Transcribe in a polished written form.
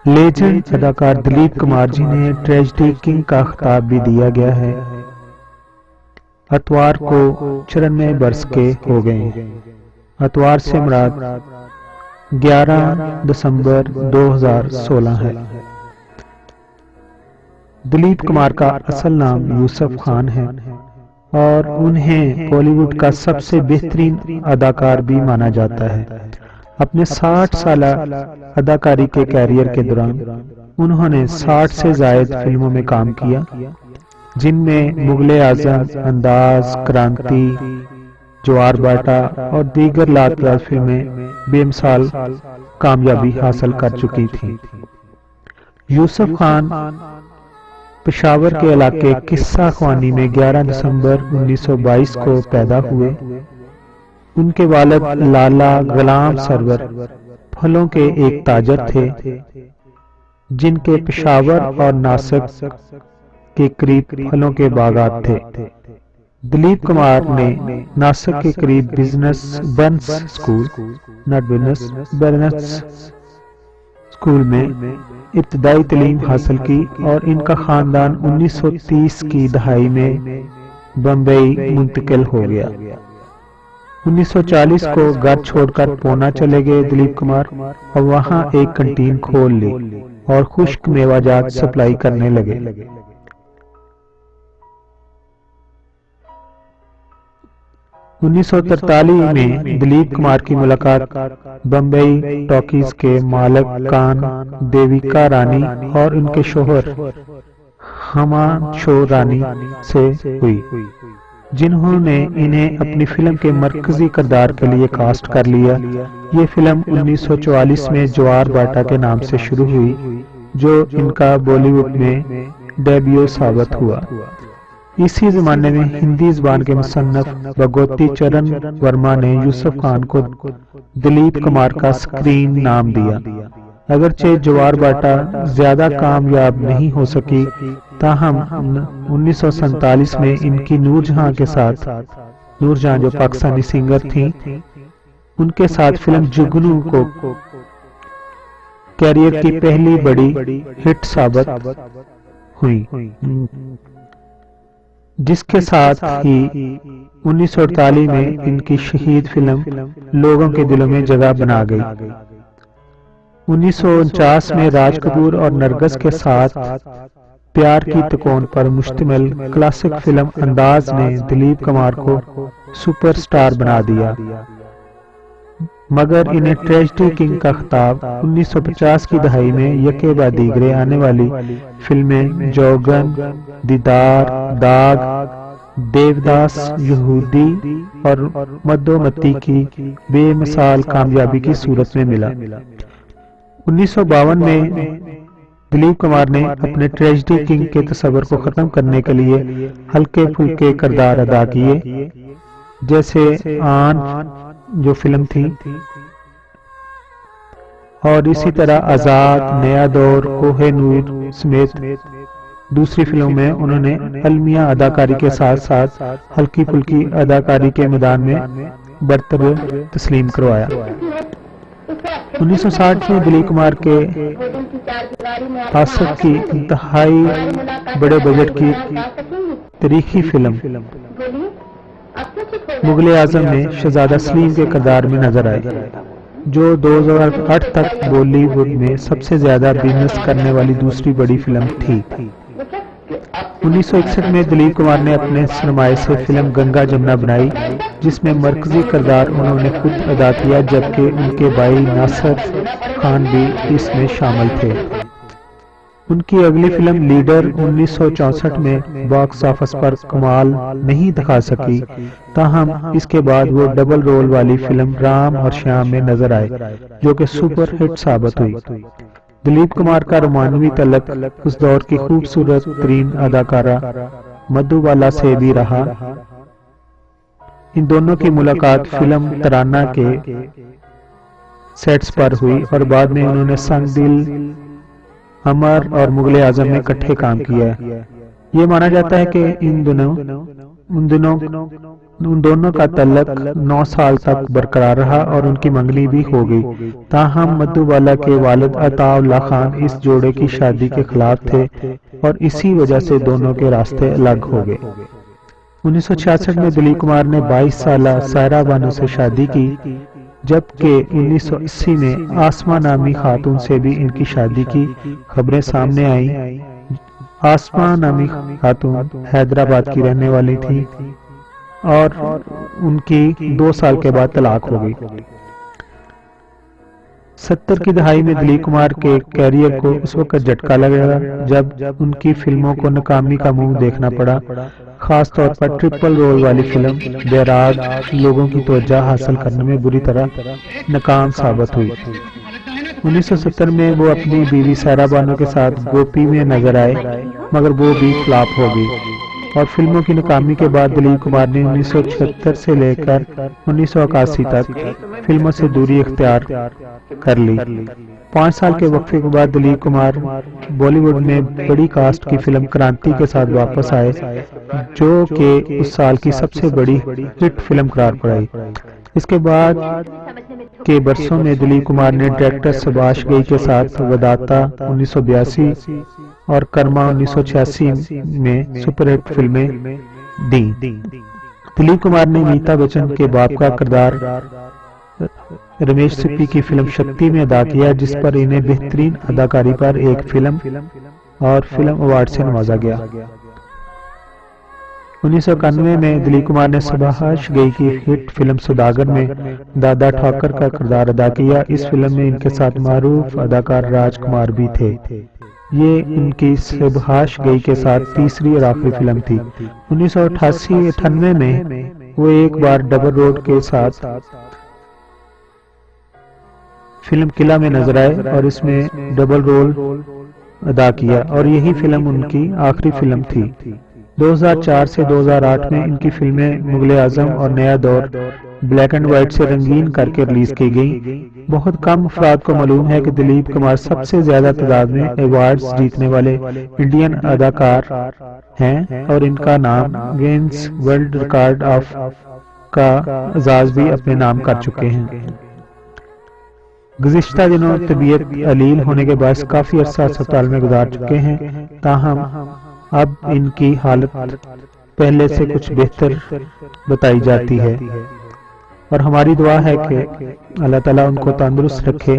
Legend अदाकार दिलीप कुमार जिन्हें tragedy king का खिताब भी दिया गया है, इतवार को 94 वर्ष के हो गए। इतवार से मुराद 11 दिसंबर 2016 है। दिलीप कुमार का असल नाम यूसुफ खान है और उन्हें बॉलीवुड का सबसे बेहतरीन अदाकार भी माना जाता है। अपने 60 साल अदाकारी के कैरियर के दौरान उन्होंने 60 से ज्यादा फिल्मों में काम किया, जिनमें मुगल-ए-आजम, अंदाज, क्रांति, ज्वार भाटा और दीगर लाजवाब फिल्में बेमिसाल कामयाबी हासिल कर चुकी थीं। यूसुफ खान पेशावर के इलाके किस्सा ख्वानी में 11 दिसंबर 1922 को पैदा हुए। उनके वालिद लाला गुलाम सरवर फलों के एक ताजर थे, जिनके पेशावर और नासिक के करीब फलों के बागात थे। दिलीप कुमार ने नासिक के करीब बिजनेस स्कूल में इब्तदाई तालीम हासिल की और इनका खानदान 1930 की दहाई में बम्बई मुंतकिल हो गया। 1940 को घर छोड़कर पूना चले गए दिलीप कुमार और वहां एक कैंटीन खोल ली और खुश्क मेवाजात सप्लाई करने लगे। 1943 में दिलीप कुमार की मुलाकात बम्बई टॉकीज के मालिक कान देविका रानी और उनके शोहर हमाशो रानी से हुई, जिन्होंने इन्हें अपनी फिल्म के मरकजी किरदार के लिए कास्ट कर लिया। ये फिल्म 1944 में ज्वार भाटा के नाम से शुरू हुई, जो इनका बॉलीवुड में डेब्यू साबित हुआ। इसी जमाने में हिंदी जुबान के मुसन्नफ भगवती चरण वर्मा ने यूसुफ खान को दिलीप कुमार का स्क्रीन नाम दिया। अगरचे ज्वार भाटा ज्यादा कामयाब नहीं हो सकी, ताहम 1947 में इनकी नूरजहां के साथ, नूरजहां जो पाकिस्तानी सिंगर थी, उनके साथ फिल्म जुगनू को कैरियर की पहली बड़ी हिट साबित हुई, जिसके साथ ही 1948 में इनकी शहीद फिल्म लोगों के दिलों में जगह बना गई। 1949 में राज कपूर और नरगिस के साथ प्यार की तकौन पर मुश्तमिल क्लासिक फिल्म अंदाज ने दिलीप कुमार को सुपरस्टार बना दिया, मगर इन्हें ट्रेजेडी किंग का खिताब 1950 की दहाई में यके बाद दीगरे आने वाली फिल्में जोगन, दीदार, दाग, देवदास, यहूदी और मद्दोमती की बेमिसाल कामयाबी की सूरत में मिला। 1952 में दिलीप कुमार ने अपने ट्रेजेडी किंग के तस्वर को खत्म करने के लिए हल्के फुल्के किरदार अदा किए, जैसे आन जो फिल्म थी, और इसी तरह आजाद, नया दौर, कोहे-नूर समेत दूसरी फिल्मों में उन्होंने अलमिया अदाकारी के साथ साथ हल्की फुल्की अदाकारी के मैदान में बरतर तस्लीम करवाया। 1960 में दिलीप कुमार के आसिफ की इंतहाई बड़े बजट की तारीखी फिल्म मुगल-ए-आजम में शहजादा सलीम के किरदार में नजर आए, जो 2008 तक बॉलीवुड में सबसे ज्यादा बिजनेस करने वाली दूसरी बड़ी फिल्म थी। 1961 में दिलीप कुमार ने अपने सरमाए से फिल्म गंगा जमुना बनाई, जिसमें मरकजी किरदार उन्होंने खुद अदा किया, जबकि उनके भाई नासिर खान भी इसमें शामिल थे। उनकी अगली फिल्म लीडर 1964 में बॉक्स ऑफिस पर कमाल नहीं दिखा सकी, ताहम इसके बाद वो डबल रोल वाली फिल्म राम और श्याम में नजर आए, जो कि सुपर हिट साबित हुई। दिलीप कुमार का रोमानवी तलक उस दौर की खूबसूरत तरीन अदाकारा मधुबाला से भी रहा। इन दोनों की मुलाकात फिल्म तराना के सेट्स पर हुई और बाद में उन्होंने संग दिल, अमर और मुगल-ए-आजम में इकट्ठे काम किया है। ये माना जाता है कि इन दोनों उन दोनों का तल्लक 9 साल तक बरकरार रहा और उनकी मंगनी भी हो गई। ताहम मधुबाला के वालिद अताउल्ला खान इस जोड़े की शादी के खिलाफ थे और इसी वजह से दोनों के रास्ते अलग हो गए। 1966 में दिलीप कुमार ने 22 साल सायरा बानो से शादी की, जबकि 1980 में आसमा नामी खातून से भी इनकी शादी की खबरें सामने आईं। आसमा नामी खातून हैदराबाद की रहने वाली थी और उनकी 2 साल के बाद तलाक हो गई। 70 की दहाई में दिलीप कुमार के कैरियर को उस वक्त झटका लगा जब उनकी फिल्मों को नाकामी का मुंह देखना पड़ा। खास तौर पर ट्रिपल रोल वाली फिल्म बैराग लोगों की तवज्जो हासिल करने में बुरी तरह नाकाम साबित हुई। 1970 में वो अपनी बीवी सायरा बानो के साथ गोपी में नजर आए, मगर वो भी फ्लॉप हो गई और फिल्मों की नाकामी के बाद दिलीप कुमार ने 1976 से लेकर 1981 तक फिल्मों से दूरी इख्तियार कर ली। 5 साल के वक्फे के बाद दिलीप कुमार बॉलीवुड में बड़ी कास्ट की फिल्म क्रांति के साथ वापस आए, जो कि उस साल की सबसे बड़ी हिट फिल्म करार पड़ी। इसके बाद के बरसों में दिलीप कुमार ने डायरेक्टर सुभाष घई के साथ वदाता 1982 और कर्मा 1986 में सुपरहिट फिल्में दी। दिलीप कुमार ने मीता बच्चन के बाप का किरदार रमेश सिप्पी की फिल्म शक्ति में अदा किया, जिस पर इन्हें बेहतरीन अदाकारी पर एक फिल्म और फिल्म अवार्ड से नवाजा गया। 1991 में दिलीप कुमार ने सुभाष घई की हिट फिल्म सौदागर में दादा ठाकर का किरदार अदा किया। इस फिल्म में इनके साथ मारूफ अदाकार राजकुमार भी थे। ये इनकी सुभाष घई के साथ तीसरी और आखिरी फिल्म थी। 1988-98 में वो एक बार डबल रोड के साथ फिल्म किला में नजर आए और इसमें डबल रोल अदा किया और यही फिल्म उनकी आखिरी फिल्म थी। 2004 से 2008 में इनकी फिल्में मुगले आजम और नया दौर ब्लैक एंड व्हाइट से रंगीन करके रिलीज की गई। बहुत कम अफराद को मालूम है कि दिलीप कुमार सबसे ज्यादा तादाद में अवार्ड्स जीतने वाले इंडियन अदाकार हैं और इनका नाम गिनीज वर्ल्ड रिकॉर्ड ऑफ का एजाज भी अपने नाम कर चुके हैं। गुज़िश्ता दिनों तबीयत अलील होने के बाद काफी अरसा अस्पताल में गुजार चुके हैं, ताहम अब इनकी हालत पहले से कुछ बेहतर बताई जाती है और हमारी दुआ है कि अल्लाह ताला उनको तंदुरुस्त रखे